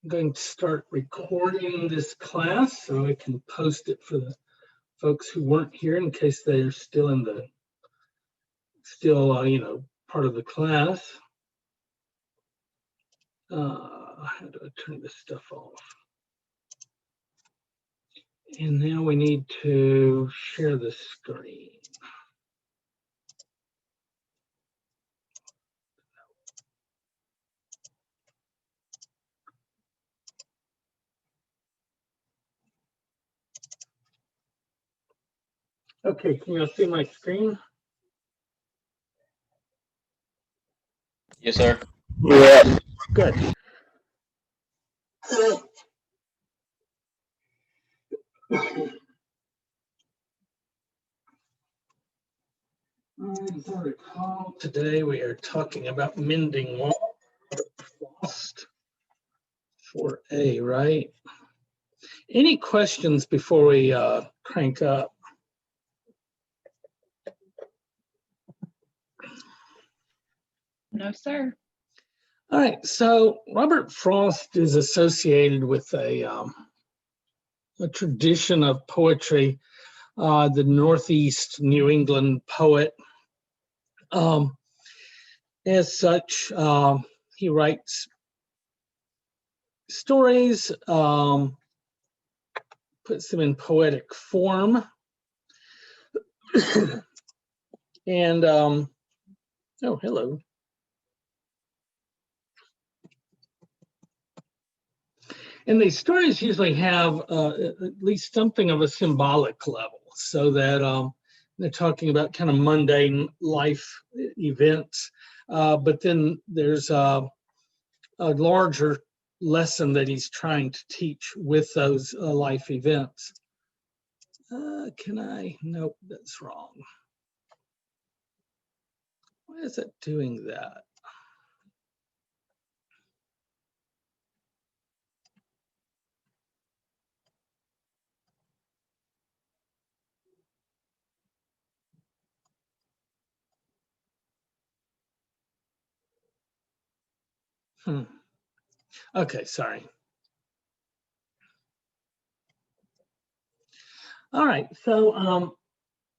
I'm going to start recording this class so I can post it for the folks who weren't here in case they're still in the, part of the class. How do I turn this stuff off? And now we need to share the screen. Okay, can you see my screen? Yes, sir. Yeah. Good. As I recall, today we are talking about mending wall. Lost 4A, right? Any questions before we crank up? No, sir. All right, so Robert Frost is associated with a tradition of poetry, the Northeast New England poet. As such, he writes stories, puts them in poetic form, and oh, hello. And these stories usually have at least something of a symbolic level, so that they're talking about kind of mundane life events, but then there's a larger lesson that he's trying to teach with those life events. Nope, that's wrong. Why is it doing that? Okay, sorry. All right, so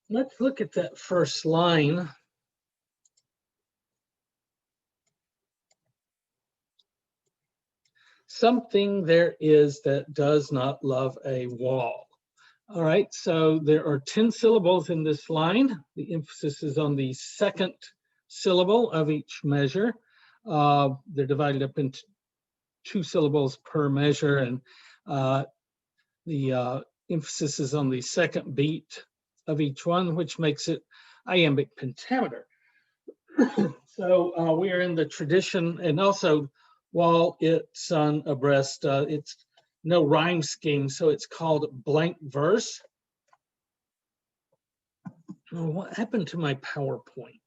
let's look at that first line. Something there is that does not love a wall. All right, so there are 10 syllables in this line. The emphasis is on the second syllable of each measure. They're divided up into 2 syllables per measure, and the emphasis is on the second beat of each one, which makes it iambic pentameter. So we are in the tradition, and also while it's on abreast, it's no rhyme scheme, so it's called blank verse. Oh, what happened to my PowerPoint?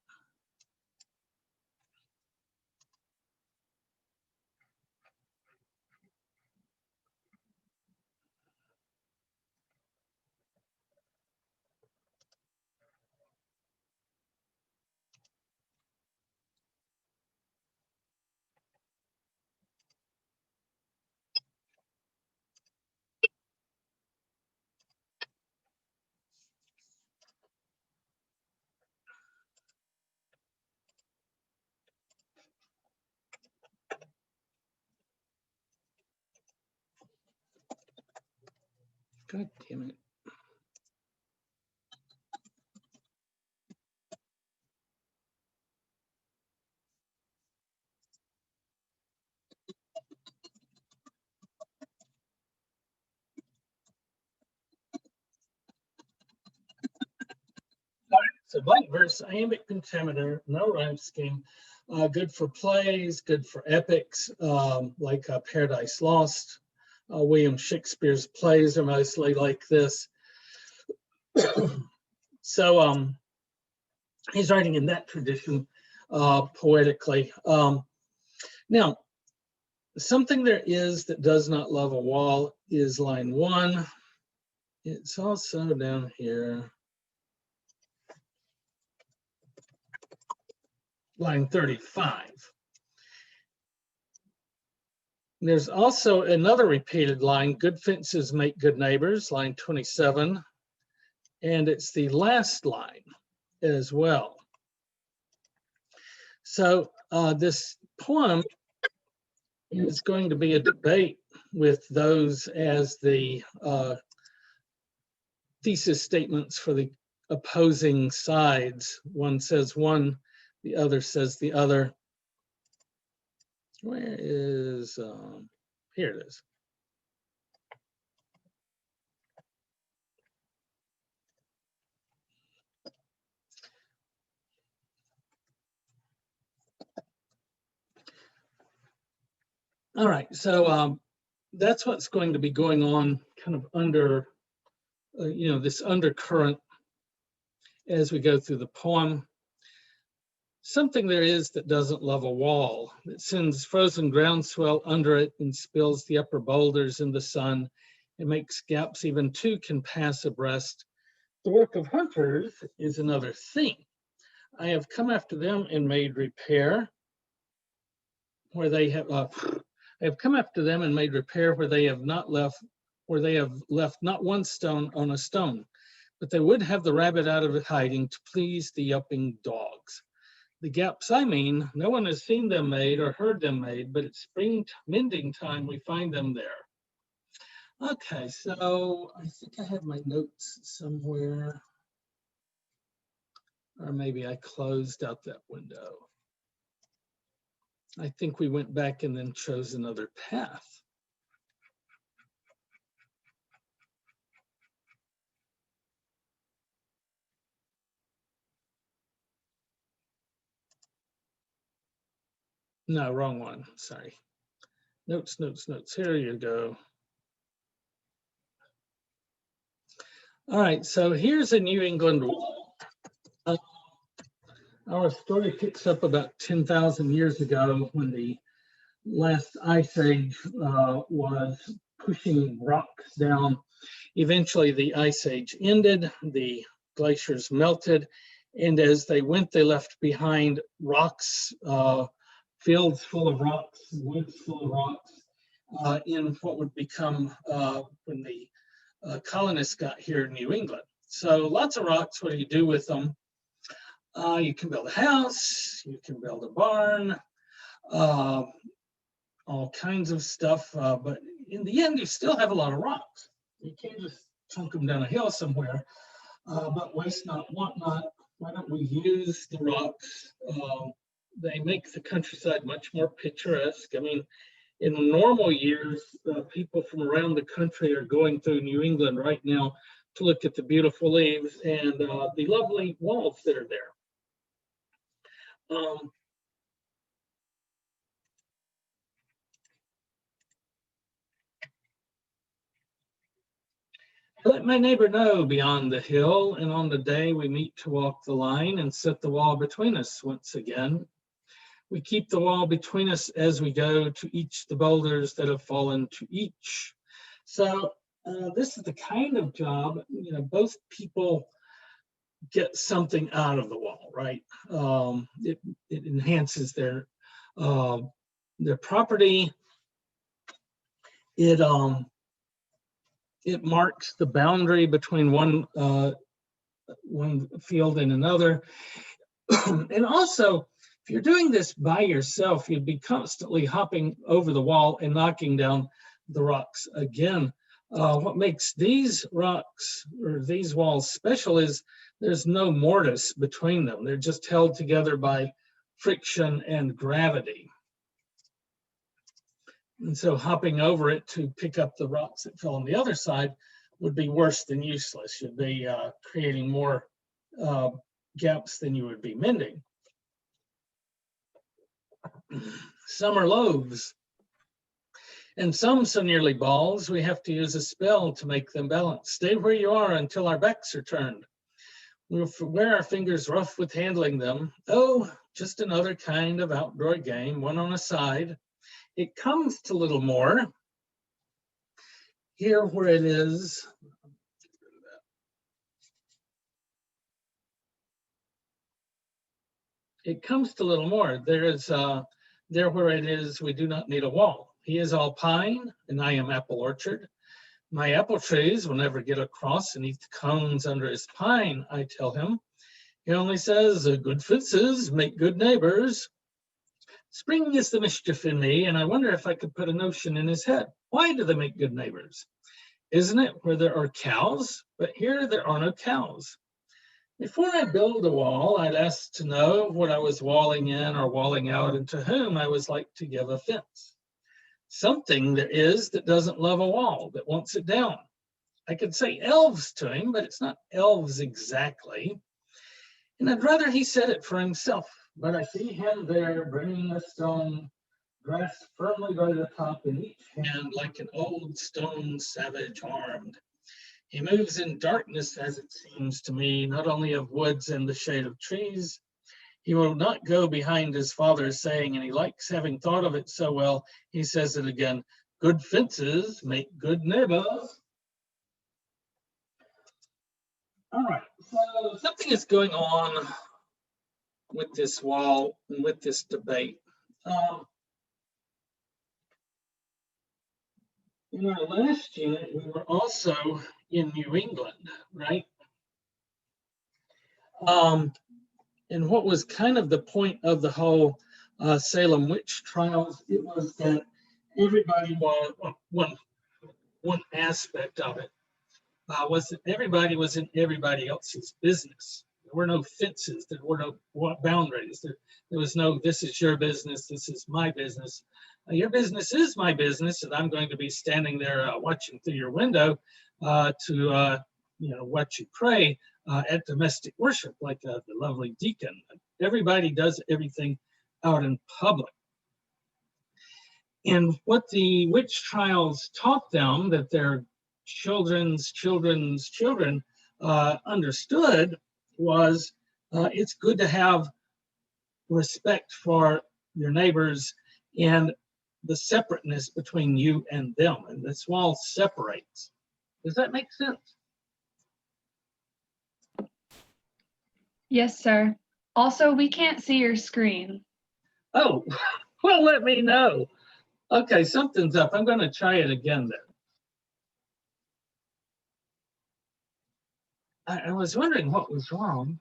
God damn it. So blank verse, iambic pentameter, no rhyme scheme, good for plays, good for epics, like Paradise Lost. William Shakespeare's plays are mostly like this. So he's writing in that tradition poetically. Now, something there is that does not love a wall is line 1. It's also down here. Line 35. There's also another repeated line, good fences make good neighbors, line 27. And it's the last line as well. So this poem is going to be a debate with those as the thesis statements for the opposing sides. One says one, the other says the other. Where is, here it is. All right, so that's what's going to be going on kind of under, this undercurrent as we go through the poem. Something there is that doesn't love a wall, that sends frozen groundswell under it and spills the upper boulders in the sun and makes gaps even two can pass abreast. The work of hunters is another thing. I have come after them and made repair where they have, I have come after them and made repair where they have left not one stone on a stone, but they would have the rabbit out of hiding to please the yupping dogs. The gaps I mean, no one has seen them made or heard them made, but it's spring mending time, we find them there. Okay, so I think I have my notes somewhere. Or maybe I closed out that window. I think we went back and then chose another path. No, wrong one, sorry. Notes, notes, notes, here you go. All right, so here's a New England wall. Our story picks up about 10,000 years ago when the last ice age was pushing rocks down. Eventually the ice age ended, the glaciers melted, and as they went, they left behind rocks, fields full of rocks, woods full of rocks, in what would become, when the colonists got here in New England. So lots of rocks, what do you do with them? You can build a house, you can build a barn, all kinds of stuff, but in the end, you still have a lot of rocks. You can't just chunk them down a hill somewhere, but waste not, want not. Why don't we use the rocks? They make the countryside much more picturesque. I mean, in normal years, people from around the country are going through New England right now to look at the beautiful leaves and the lovely walls that are there. Let my neighbor know beyond the hill, and on the day we meet to walk the line and set the wall between us once again. We keep the wall between us as we go to each the boulders that have fallen to each. So this is the kind of job, both people get something out of the wall, right? It enhances their property. It marks the boundary between one field and another. And also, if you're doing this by yourself, you'd be constantly hopping over the wall and knocking down the rocks again. What makes these rocks or these walls special is there's no mortise between them. They're just held together by friction and gravity. And so hopping over it to pick up the rocks that fell on the other side would be worse than useless. You'd be creating more gaps than you would be mending. Some are loaves, and some so nearly balls, we have to use a spell to make them balance. Stay where you are until our backs are turned. We'll wear our fingers rough with handling them. Oh, just another kind of outdoor game, one on a side. It comes to little more. Here where it is, it comes to little more. There is, there where it is, we do not need a wall. He is all pine, and I am apple orchard. My apple trees will never get across and eat the cones under his pine, I tell him. He only says, good fences make good neighbors. Spring is the mischief in me, and I wonder if I could put a notion in his head. Why do they make good neighbors? Isn't it where there are cows? But here there are no cows. Before I build a wall, I'd ask to know what I was walling in or walling out and to whom I was like to give a fence. Something there is that doesn't love a wall, that wants it down. I could say elves to him, but it's not elves exactly. And I'd rather he said it for himself, but I see him there bringing a stone, grasped firmly by the top in each hand like an old stone savage armed. He moves in darkness, as it seems to me, not only of woods and the shade of trees. He will not go behind his father's saying, and he likes having thought of it so well, he says it again, good fences make good neighbors. All right, so something is going on with this wall and with this debate. In our last unit, we were also in New England, right? And what was kind of the point of the whole Salem witch trials, it was that everybody was, one aspect of it was that everybody was in everybody else's business. There were no fences, there were no boundaries. There was no, this is your business, this is my business. Your business is my business, and I'm going to be standing there watching through your window to watch you pray at domestic worship, like the lovely deacon. Everybody does everything out in public. And what the witch trials taught them, that their children's children understood, was it's good to have respect for your neighbors and the separateness between you and them. And this wall separates. Does that make sense? Yes, sir. Also, we can't see your screen. Oh, well, let me know. Okay, something's up. I'm going to try it again then. I was wondering what was wrong.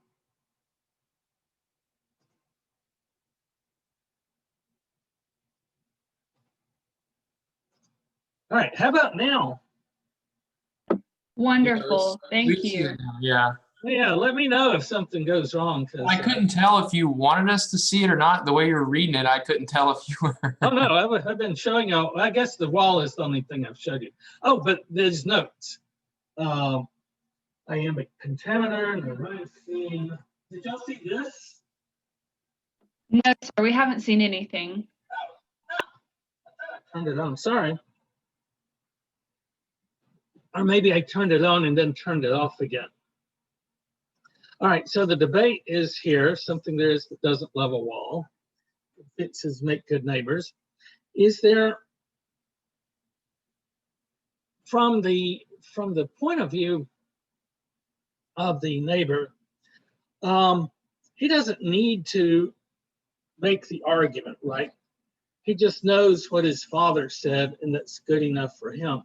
All right, how about now? Wonderful. Thank We see you. it now, yeah. Yeah, let me know if something goes wrong. I couldn't tell if you wanted us to see it or not. The way you were reading it, I couldn't tell if you were. Oh, no, I've been showing you. I guess the wall is the only thing I've showed you. Oh, but there's notes. Iambic Pentameter and the right theme. Did y'all see this? No, sir, we haven't seen anything. I turned it on, sorry. Or maybe I turned it on and then turned it off again. All right, so the debate is here. Something there is that doesn't love a wall. Fences make good neighbors. Is there, from the point of view of the neighbor, he doesn't need to make the argument, right? He just knows what his father said, and that's good enough for him.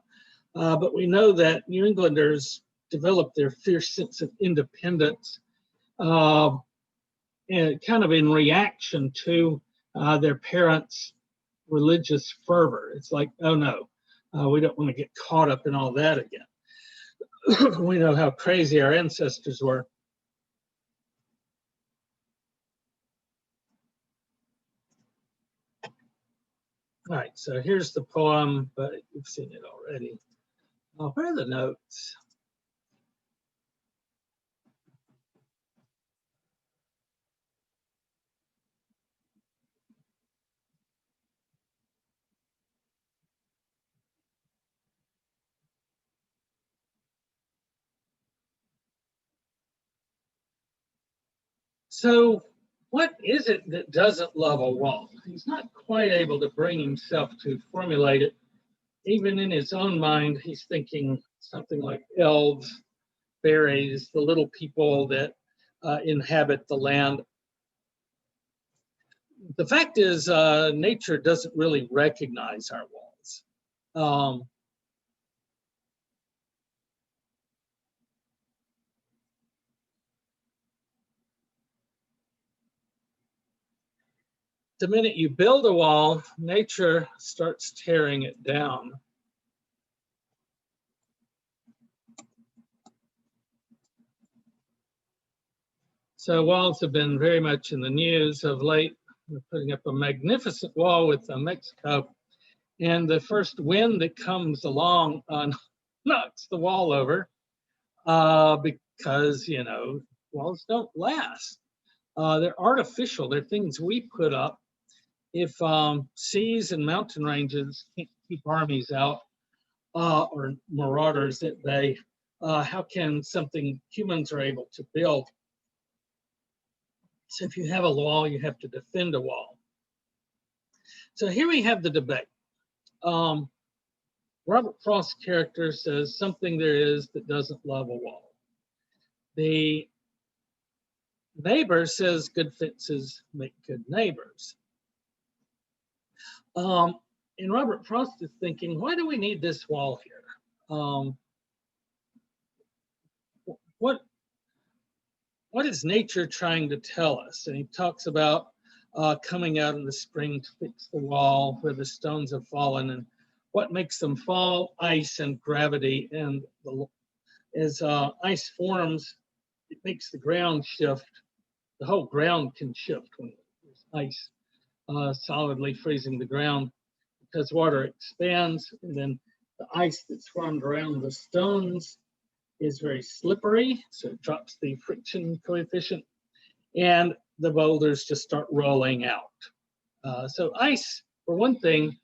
But we know that New Englanders developed their fierce sense of independence and kind of in reaction to their parents' religious fervor. It's like, oh no, we don't want to get caught up in all that again. We know how crazy our ancestors were. All right, so here's the poem, but you've seen it already. Where are the notes? So what is it that doesn't love a wall? He's not quite able to bring himself to formulate it. Even in his own mind, he's thinking something like elves, fairies, the little people that inhabit the land. The fact is, nature doesn't really recognize our walls. Um, the minute you build a wall, nature starts tearing it down. So walls have been very much in the news of late. We're putting up a magnificent wall with Mexico, and the first wind that comes along knocks the wall over because, you know, walls don't last. They're artificial. They're things we put up. If seas and mountain ranges can't keep armies out or marauders at bay, how can something humans are able to build? So if you have a wall, you have to defend a wall. So here we have the debate. Robert Frost's character says something there is that doesn't love a wall. The neighbor says good fences make good neighbors. And Robert Frost is thinking, why do we need this wall here? What is nature trying to tell us? And he talks about coming out in the spring to fix the wall where the stones have fallen, and what makes them fall? Ice and gravity. And as ice forms, it makes the ground shift. The whole ground can shift when there's ice solidly freezing the ground, because water expands, and then the ice that's formed around the stones is very slippery, so it drops the friction coefficient, and the boulders just start rolling out. So ice, for one thing,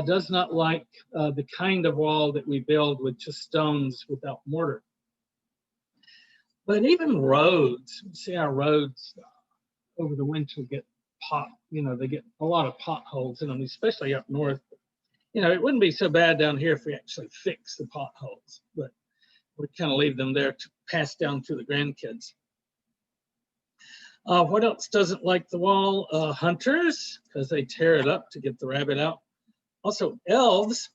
does not like the kind of wall that we build with just stones without mortar. But even roads, see our roads over the winter get they get a lot of potholes in them, especially up north. You know, it wouldn't be so bad down here if we actually fix the potholes, but we kind of leave them there to pass down to the grandkids. What else doesn't like the wall? Hunters, because they tear it up to get the rabbit out. Also elves,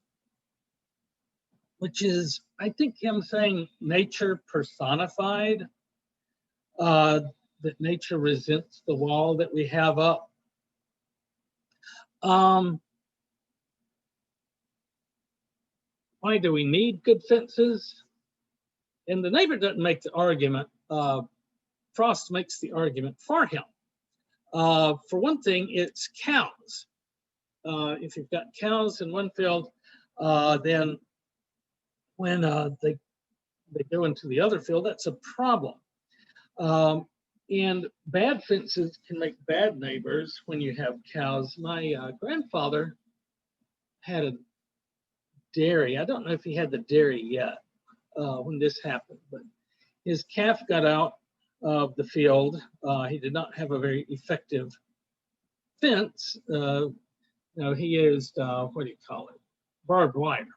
which is, I think him saying nature personified, that nature resents the wall that we have up. Why do we need good fences? And the neighbor doesn't make the argument. Frost makes the argument for him. For one thing, it's cows. If you've got cows in one field, then when they go into the other field, that's a problem. And bad fences can make bad neighbors when you have cows. My grandfather had a dairy. I don't know if he had the dairy yet when this happened, but his calf got out of the field. He did not have a very effective fence. He used, what do you call it? Barbed wire.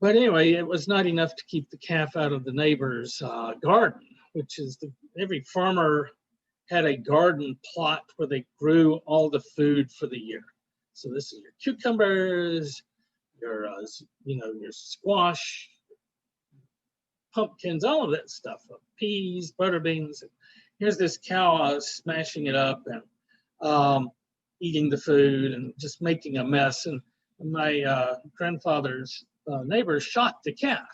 But anyway, it was not enough to keep the calf out of the neighbor's garden, which is every farmer had a garden plot where they grew all the food for the year. So this is your cucumbers, your squash, pumpkins, all of that stuff, peas, butter beans. Here's this cow smashing it up and eating the food and just making a mess. And my grandfather's neighbor shot the calf.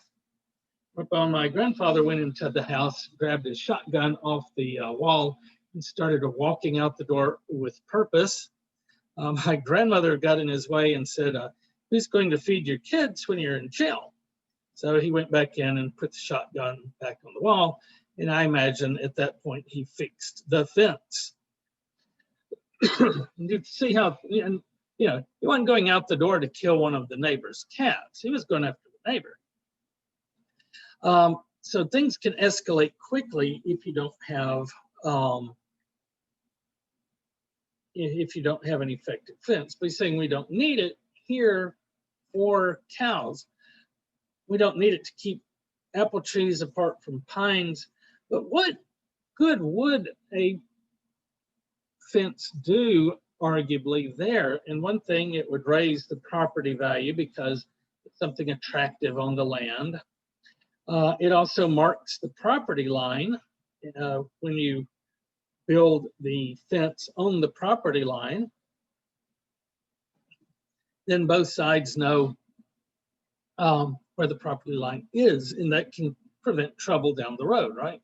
Well, my grandfather went into the house, grabbed his shotgun off the wall, and started walking out the door with purpose. My grandmother got in his way and said, "Who's going to feed your kids when you're in jail?" So he went back in and put the shotgun back on the wall. And I imagine at that point he fixed the fence. You see how, he wasn't going out the door to kill one of the neighbor's calves. He was going after the neighbor. So things can escalate quickly if you don't have an effective fence. But he's saying we don't need it here for cows. We don't need it to keep apple trees apart from pines. But what good would a fence do arguably there. And one thing, it would raise the property value because it's something attractive on the land. It also marks the property line. When you build the fence on the property line, then both sides know where the property line is, and that can prevent trouble down the road, right?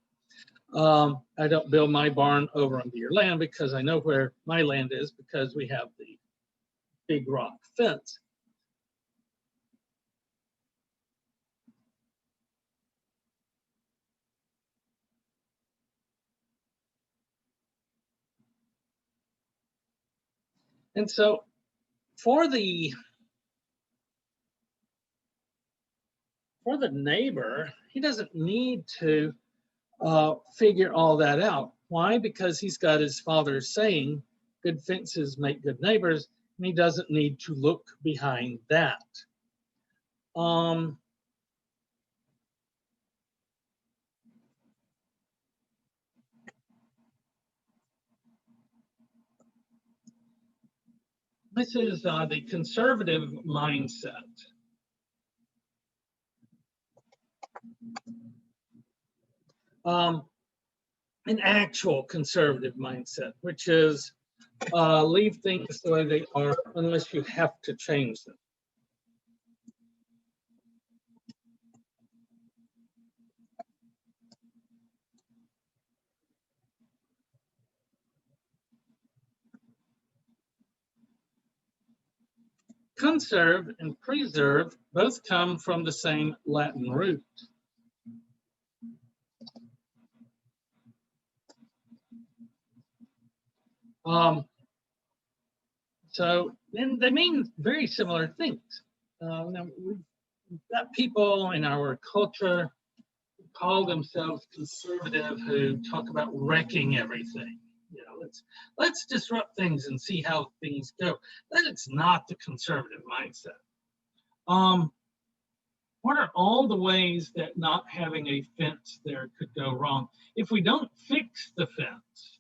I don't build my barn over onto your land because I know where my land is because we have the big rock fence. And so for the neighbor, he doesn't need to figure all that out. Why? Because he's got his father's saying, good fences make good neighbors, and he doesn't need to look behind that. This is the conservative mindset. An actual conservative mindset, which is leave things the way they are unless you have to change them. Conserve and preserve both come from the same Latin root. So then they mean very similar things. Now we've got people in our culture who call themselves conservative who talk about wrecking everything. You know, let's disrupt things and see how things go. That is not the conservative mindset. What are all the ways that not having a fence there could go wrong? If we don't fix the fence,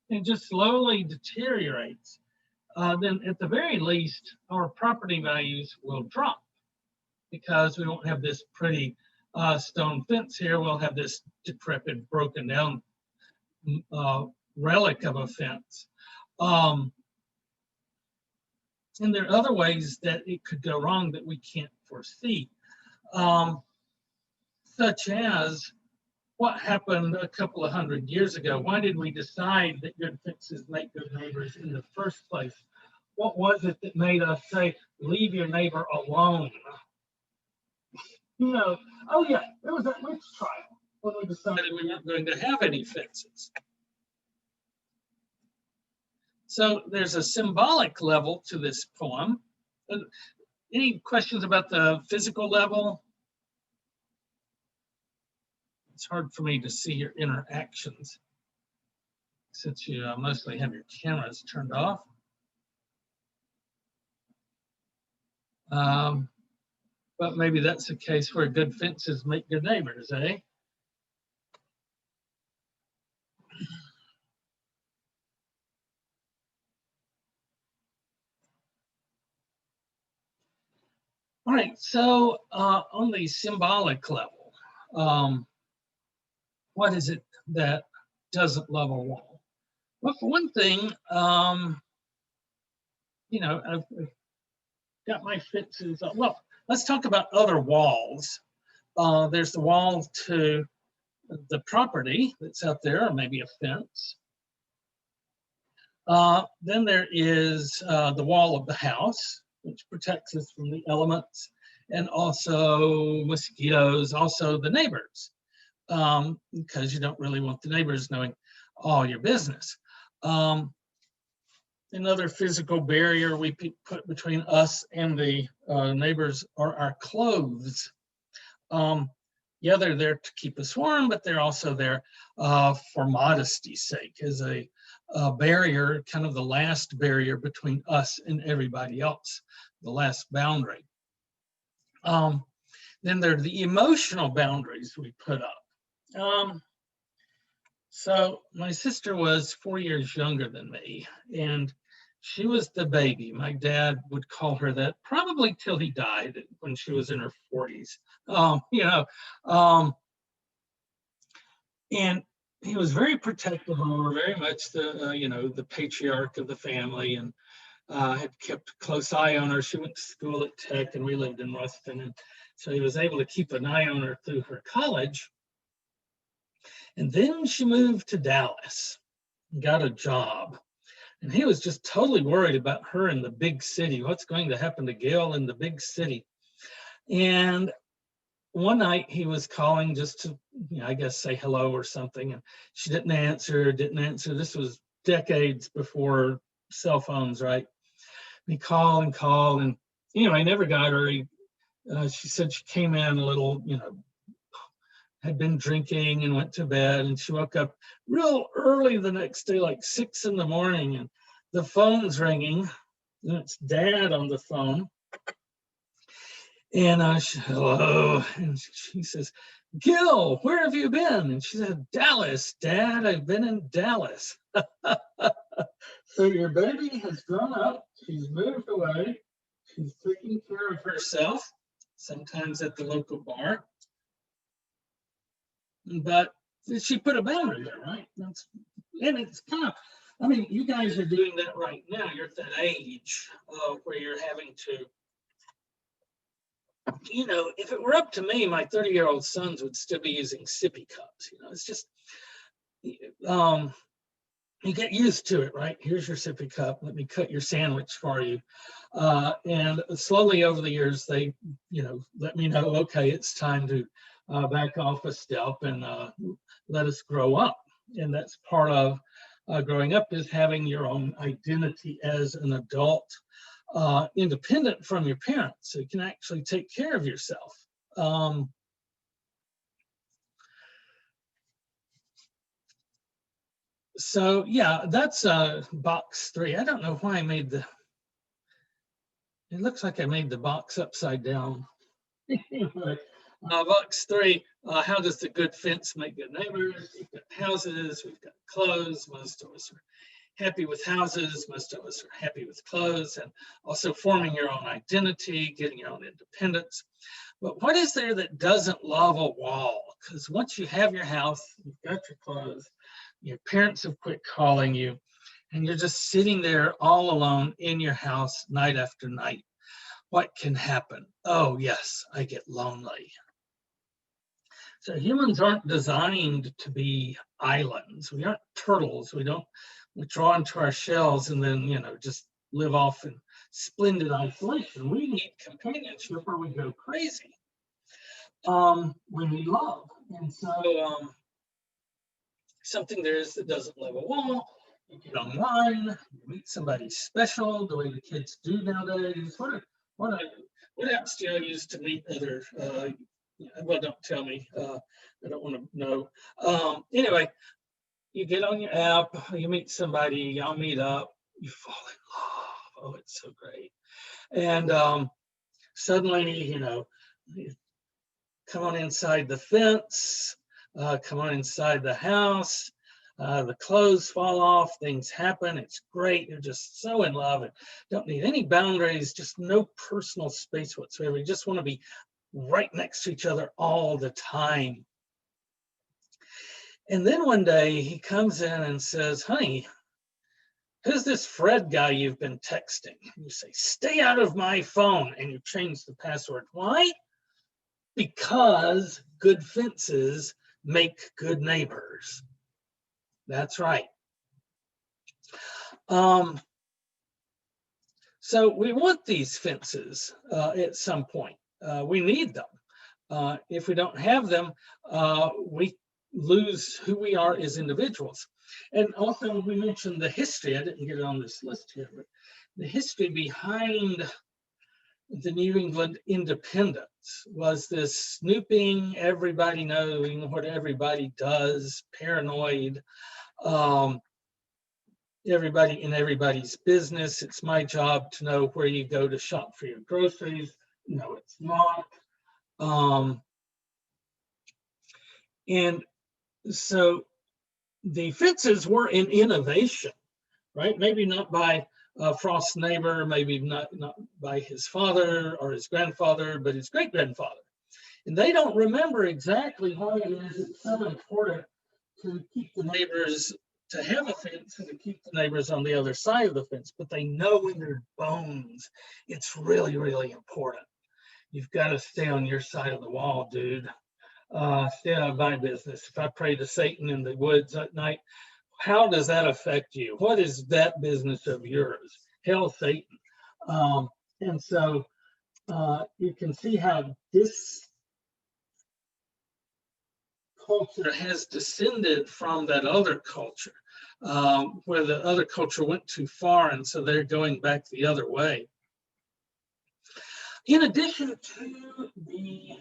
it just slowly deteriorates. Then at the very least, our property values will drop because we won't have this pretty stone fence here. We'll have this decrepit, broken down relic of a fence. And there are other ways that it could go wrong that we can't foresee, such as what happened a couple of hundred years ago. Why did we decide that good fences make good neighbors in the first place? What was it that made us say, leave your neighbor alone? You know, oh yeah, there was that witch trial when we decided we weren't going to have any fences. So there's a symbolic level to this poem. Any questions about the physical level? It's hard for me to see your interactions since you mostly have your cameras turned off. But maybe that's the case where good fences make good neighbors, eh? All right, so on the symbolic level, what is it that doesn't love a wall? Well, for one thing, you know, I've got my fences. Well, let's talk about other walls. There's the wall to the property that's out there, or maybe a fence. Then there is the wall of the house, which protects us from the elements, and also mosquitoes, also the neighbors, because you don't really want the neighbors knowing all your business. Another physical barrier we put between us and the neighbors are our clothes. Yeah, they're there to keep us warm, but they're also there for modesty's sake, as a barrier, kind of the last barrier between us and everybody else, the last boundary. Then there are the emotional boundaries we put up. So my sister was 4 years younger than me, and She was the baby. My dad would call her that probably till he died when she was in her 40s. And he was very protective of her, very much the patriarch of the family, and had kept a close eye on her. She went to school at Tech, and we lived in Ruston, and so he was able to keep an eye on her through her college. And then she moved to Dallas and got a job. And he was just totally worried about her in the big city. What's going to happen to Gail in the big city? And one night he was calling just to, I guess, say hello or something. And she didn't answer. This was decades before cell phones, right? And he called and called. And anyway, I never got her. She said she came in a little, had been drinking and went to bed, and she woke up real early the next day, like 6 in the morning, and the phone's ringing, and it's Dad on the phone. And hello, and she says, Gil, where have you been? And she said, Dallas, Dad, I've been in Dallas. So your baby has grown up, she's moved away, she's taking care of herself, sometimes at the local bar. But she put a boundary there, right? And it's kind of, you guys are doing that right now. You're at that age where you're having to, if it were up to me, my 30-year-old sons would still be using sippy cups. It's just, you get used to it, right? Here's your sippy cup. Let me cut your sandwich for you. And slowly over the years, they, let me know, okay, it's time to back off a step and let us grow up. And that's part of growing up, is having your own identity as an adult, independent from your parents, so you can actually take care of yourself. So yeah, that's box 3. I don't know why I made it looks like I made the box upside down. Box 3, how does the good fence make good neighbors? We've got houses, we've got clothes. Most of us are happy with houses, most of us are happy with clothes, and also forming your own identity, getting your own independence. But what is there that doesn't love a wall? Because once you have your house, you've got your clothes, your parents have quit calling you, and you're just sitting there all alone in your house night after night. What can happen? Oh, yes, I get lonely. So humans aren't designed to be islands. We aren't turtles. We draw into our shells and then, just live off in splendid isolation. We need companionship or we go crazy. We need love. And so something there is that doesn't love a wall. You get online, you meet somebody special, the way the kids do nowadays. What apps do you use to meet other, well, don't tell me, I don't want to know. Anyway, you get on your app, you meet somebody, y'all meet up, you fall in love. Oh, it's so great. And suddenly, you come on inside the fence, come on inside the house, the clothes fall off, things happen, it's great, you're just so in love and don't need any boundaries, just no personal space whatsoever. You just want to be right next to each other all the time. And then one day he comes in and says, honey, who's this Fred guy you've been texting? And you say, stay out of my phone, and you change the password. Why? Because good fences make good neighbors. That's right. So we want these fences at some point. We need them. If we don't have them, we lose who we are as individuals. And also we mentioned the history. I didn't get it on this list here, but the history behind the New England independence was this snooping, everybody knowing what everybody does, paranoid, everybody in everybody's business. It's my job to know where you go to shop for your groceries. No, it's not. And so the fences were an innovation, right? Maybe not by Frost's neighbor, maybe not by his father or his grandfather, but his great-grandfather. And they don't remember exactly why it is it's so important to keep the neighbors, to have a fence and to keep the neighbors on the other side of the fence, but they know in their bones it's really, really important. You've got to stay on your side of the wall, dude. Stay out of my business. If I pray to Satan in the woods at night, how does that affect you? What is that business of yours? Hell, Satan. And so you can see how this culture has descended from that other culture, where the other culture went too far, and so they're going back the other way. In addition to the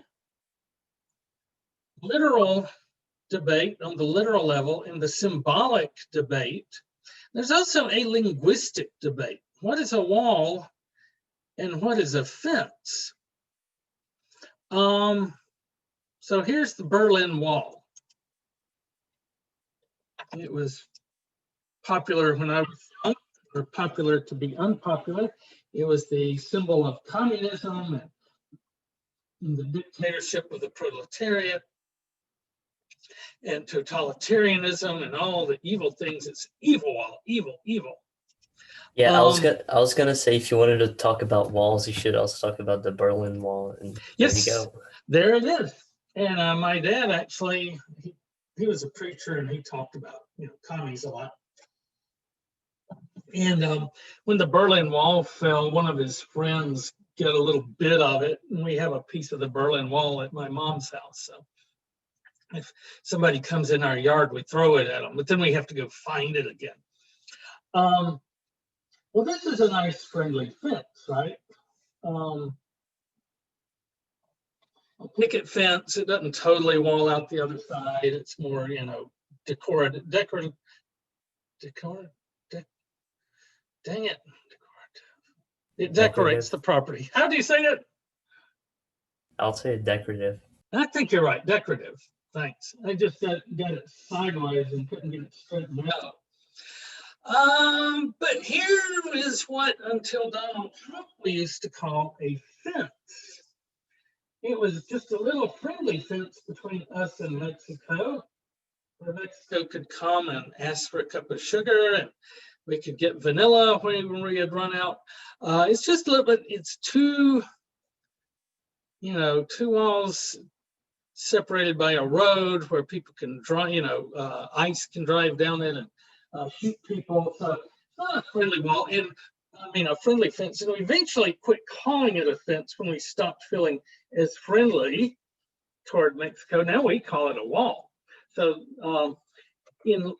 literal debate on the literal level and the symbolic debate, there's also a linguistic debate. What is a wall and what is a fence? So here's the Berlin Wall. It was popular when I was young, or popular to be unpopular. It was the symbol of communism and the dictatorship of the proletariat and totalitarianism and all the evil things. It's evil wall, evil, evil. Yeah, I was gonna say, if you wanted to talk about walls, you should also talk about the Berlin Wall. And Yes, there you go. there it is. And my dad actually, he was a preacher, and he talked about, commies a lot. And when the Berlin Wall fell, one of his friends got a little bit of it, and we have a piece of the Berlin Wall at my mom's house. So if somebody comes in our yard, we throw it at them, but then we have to go find it again. Well, this is a nice friendly fence, right? A picket fence. It doesn't totally wall out the other side. It's more, decorative. Dang it. It decorates the property. How do you say it? I'll say decorative. I think you're right. Decorative. Thanks. I just got it sideways and couldn't get it straightened out. But here is what, until Donald Trump, we used to call a fence. It was just a little friendly fence between us and Mexico, where Mexico could come and ask for a cup of sugar, and we could get vanilla when we had run out. It's just a little bit, it's two walls separated by a road where people can drive, ice can drive down it and shoot people. So it's not a friendly wall, and a friendly fence. And we eventually quit calling it a fence when we stopped feeling as friendly toward Mexico. Now we call it a wall. So in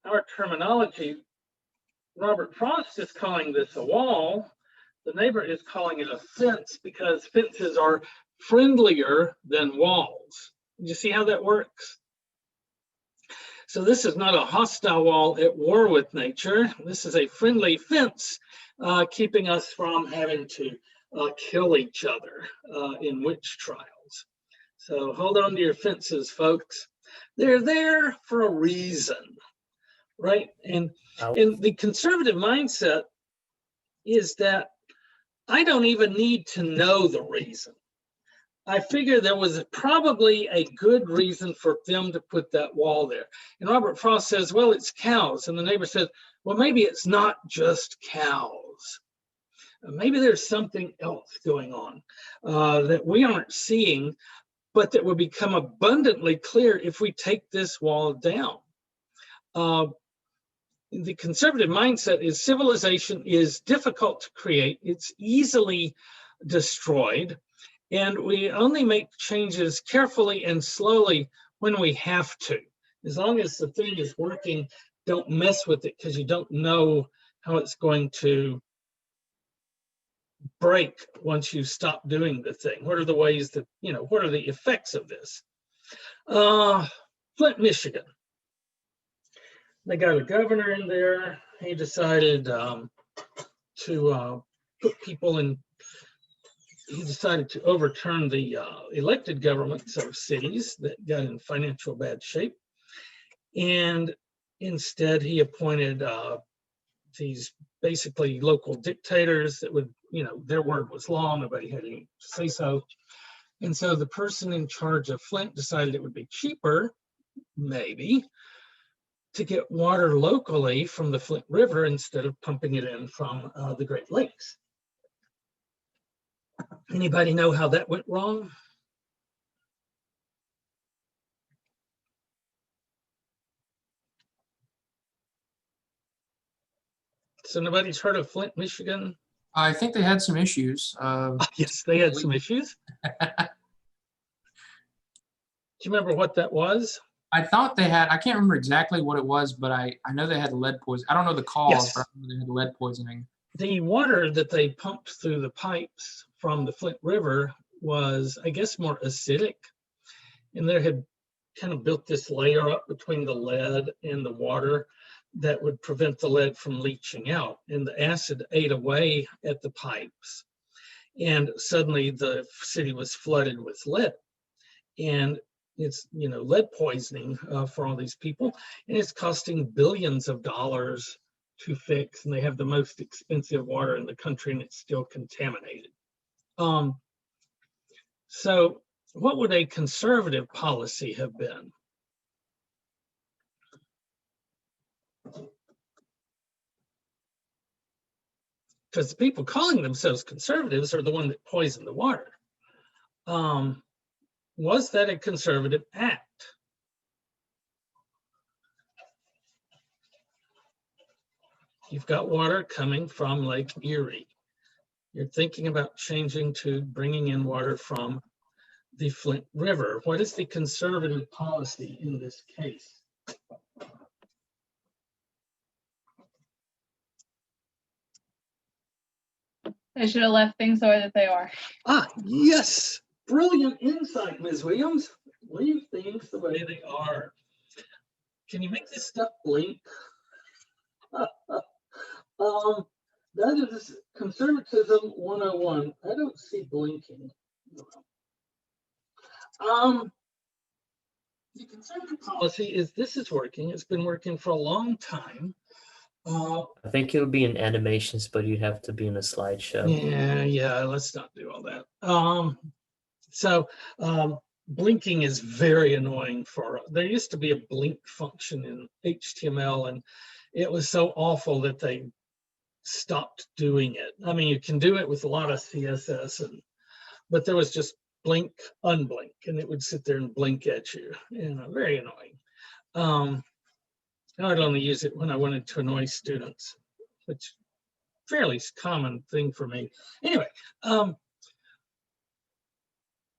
our terminology, Robert Frost is calling this a wall. The neighbor is calling it a fence because fences are friendlier than walls. You see how that works? So this is not a hostile wall at war with nature. This is a friendly fence, keeping us from having to kill each other in witch trials. So hold on to your fences, folks. They're there for a reason, right? And the conservative mindset is that I don't even need to know the reason. I figure there was probably a good reason for them to put that wall there. And Robert Frost says, well, it's cows. And the neighbor says, well, maybe it's not just cows. Maybe there's something else going on that we aren't seeing, but that will become abundantly clear if we take this wall down. The conservative mindset is civilization is difficult to create. It's easily destroyed. And we only make changes carefully and slowly when we have to. As long as the thing is working, don't mess with it because you don't know how it's going to break once you stop doing the thing. What are the ways that, what are the effects of this? Flint, Michigan. They got a governor in there. He decided to put people in. He decided to overturn the elected governments of cities that got in financial bad shape. And instead, he appointed these basically local dictators that would, their word was law. Nobody had any to say so. And so the person in charge of Flint decided it would be cheaper, maybe, to get water locally from the Flint River instead of pumping it in from the Great Lakes. Anybody know how that went wrong? So nobody's heard of Flint, Michigan? I think they had some issues. Yes, they had some issues. Do you remember what that was? I thought they had, I can't remember exactly what it was, but I know they had lead poison. I don't know the cause, Yes. but I remember they had lead poisoning. The water that they pumped through the pipes from the Flint River was, I guess, more acidic. And there had kind of built this layer up between the lead and the water that would prevent the lead from leaching out. And the acid ate away at the pipes. And suddenly the city was flooded with lead. And it's, lead poisoning for all these people. And it's costing billions of dollars to fix. And they have the most expensive water in the country, and it's still contaminated. So what would a conservative policy have been? Because the people calling themselves conservatives are the one that poisoned the water. Was that a conservative act? You've got water coming from Lake Erie. You're thinking about changing to bringing in water from the Flint River. What is the conservative policy in this case? They should have left things the way that they are. Ah, yes. Brilliant insight, Ms. Williams. Leave things the way they are. Can you make this stuff blink? That is conservatism 101. I don't see blinking. The conservative policy is this is working. It's been working for a long time. I think it'll be in animations, but you'd have to be in a slideshow. Yeah, let's not do all that. Blinking is very annoying there used to be a blink function in HTML, and it was so awful that they stopped doing it. I mean, you can do it with a lot of CSS, but there was just blink, unblink, and it would sit there and blink at you, very annoying. I'd only use it when I wanted to annoy students, which fairly common thing for me. Anyway,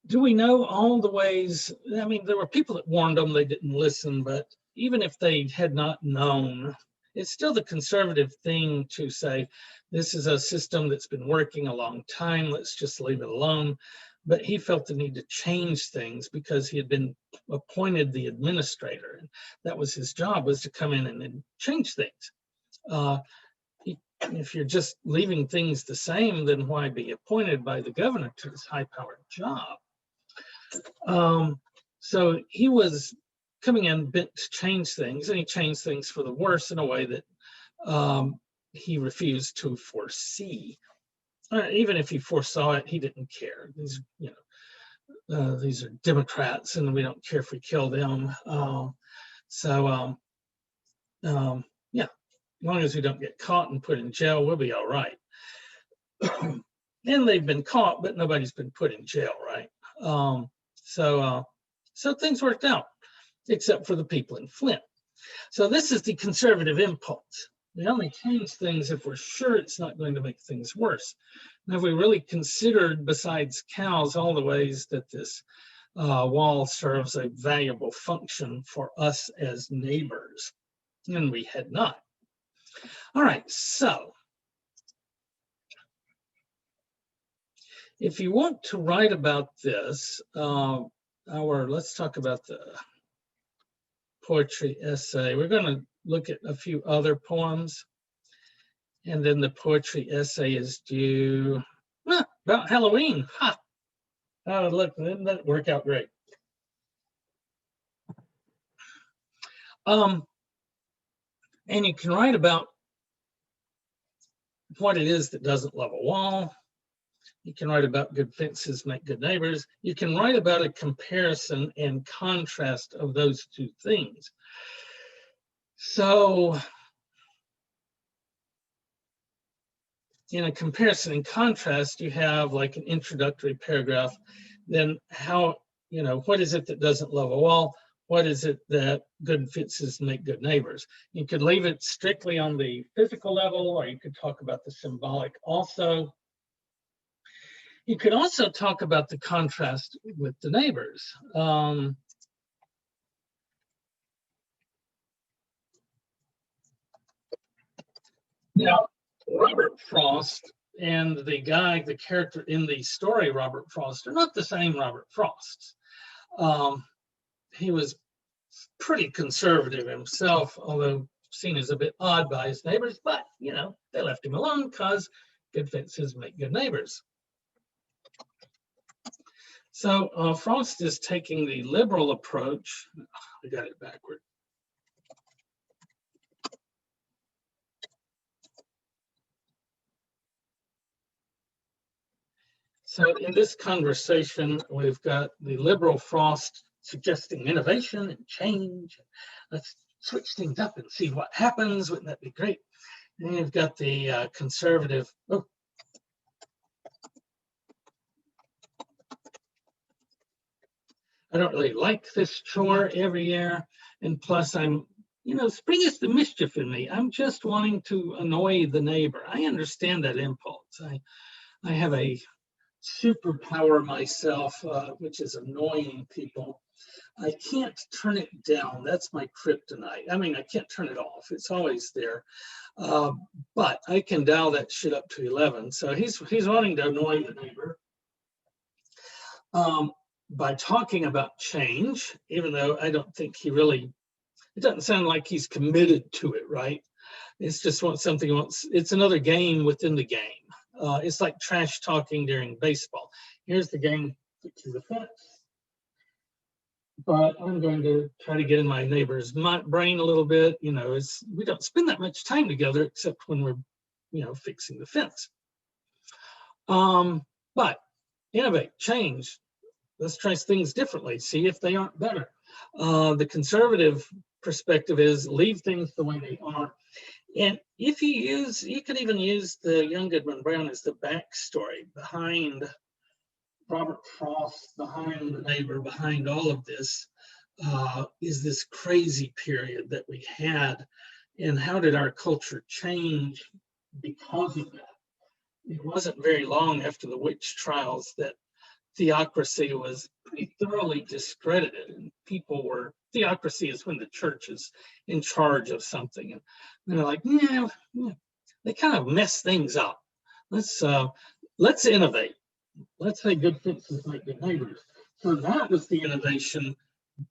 do we know all the ways? I mean, there were people that warned them, they didn't listen, but even if they had not known, it's still the conservative thing to say, this is a system that's been working a long time, let's just leave it alone. But he felt the need to change things because he had been appointed the administrator. And that was his job, was to come in and change things. If you're just leaving things the same, then why be appointed by the governor to this high-powered job? So he was coming in bent to change things, and he changed things for the worse in a way that he refused to foresee. Even if he foresaw it, he didn't care. These are Democrats, and we don't care if we kill them. Yeah, as long as we don't get caught and put in jail, we'll be all right. And they've been caught, but nobody's been put in jail, right? So things worked out, except for the people in Flint. So this is the conservative impulse. We only change things if we're sure it's not going to make things worse. And have we really considered, besides cows, all the ways that this wall serves a valuable function for us as neighbors? And we had not. All right, so if you want to write about this, let's talk about the poetry essay. We're going to look at a few other poems, and then the poetry essay is due about Halloween. Ha! Oh, look, didn't that work out great? And you can write about what it is that doesn't love a wall. You can write about good fences make good neighbors. You can write about a comparison and contrast of those two things. So in a comparison and contrast, you have like an introductory paragraph. Then how, what is it that doesn't love a wall? What is it that good fences make good neighbors? You could leave it strictly on the physical level, or you could talk about the symbolic also. You could also talk about the contrast with the neighbors. Now, Robert Frost and the character in the story, Robert Frost, are not the same Robert Frost. He was pretty conservative himself, although seen as a bit odd by his neighbors, but, they left him alone because good fences make good neighbors. So Frost is taking the liberal approach. I got it backward. So in this conversation, we've got the liberal Frost suggesting innovation and change. Let's switch things up and see what happens. Wouldn't that be great? And you've got the conservative. Oh. I don't really like this chore every year. And plus spring is the mischief in me. I'm just wanting to annoy the neighbor. I understand that impulse. I have a superpower myself, which is annoying people. I can't turn it down. That's my kryptonite. I mean, I can't turn it off. It's always there. But I can dial that shit up to 11. So he's wanting to annoy the neighbor by talking about change, even though I don't think it doesn't sound like he's committed to it, right? It's just something he wants. It's another game within the game. It's like trash talking during baseball. Here's the game, fixing the fence. But I'm going to try to get in my neighbor's brain a little bit. We don't spend that much time together except when we're, fixing the fence. But innovate, change. Let's try things differently, see if they aren't better. The conservative perspective is leave things the way they are. And if you can even use the Young Goodman Brown as the backstory behind Robert Frost, behind the neighbor, behind all of this, is this crazy period that we had, and how did our culture change because of that? It wasn't very long after the witch trials that theocracy was pretty thoroughly discredited, and theocracy is when the church is in charge of something, and they're like, yeah, they kind of mess things up. Let's innovate. Let's say good fences make good neighbors. So that was the innovation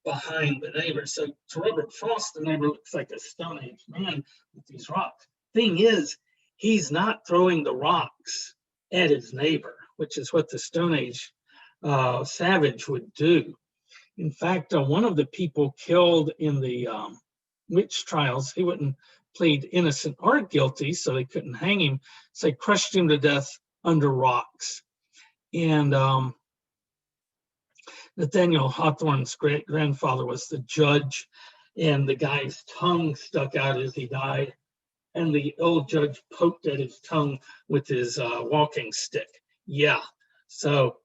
behind the neighbor. So to Robert Frost, the neighbor looks like a Stone Age man with these rocks. Thing is, he's not throwing the rocks at his neighbor, which is what the Stone Age savage would do. In fact, one of the people killed in the witch trials, he wouldn't plead innocent or guilty, so they couldn't hang him. So they crushed him to death under rocks. And Nathaniel Hawthorne's great-grandfather was the judge, and the guy's tongue stuck out as he died. And the old judge poked at his tongue with his walking stick. Yeah, so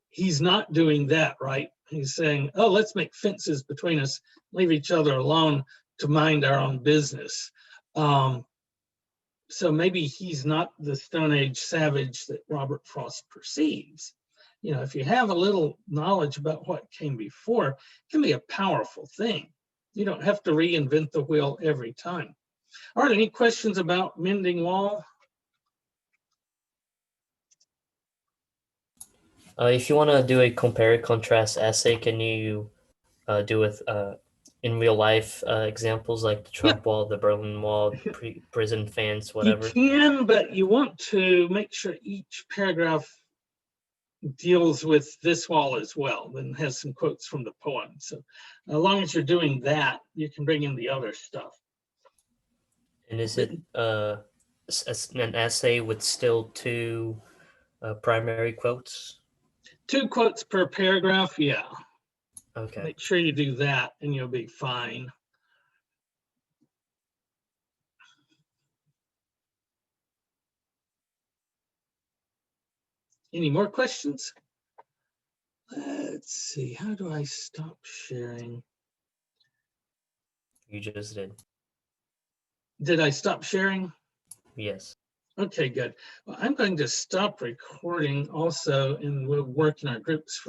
he's not doing that, right? He's saying, oh, let's make fences between us, leave each other alone to mind our own business. So maybe he's not the Stone Age savage that Robert Frost perceives. If you have a little knowledge about what came before, it can be a powerful thing. You don't have to reinvent the wheel every time. All right, any questions about Mending Wall? If you want to do a compare contrast essay, can you do with in real life examples like the Trump wall, the Berlin Wall, prison fence, whatever? You can, but you want to make sure each paragraph deals with this wall as well and has some quotes from the poem. So as long as you're doing that, you can bring in the other stuff. And is it an essay with still two primary quotes? 2 quotes per paragraph, yeah. Okay. Make sure you do that and you'll be fine. Any more questions? Let's see, how do I stop sharing? You just did. Did I stop sharing? Yes. Okay, good. Well, I'm going to stop recording also, and we'll work in our groups for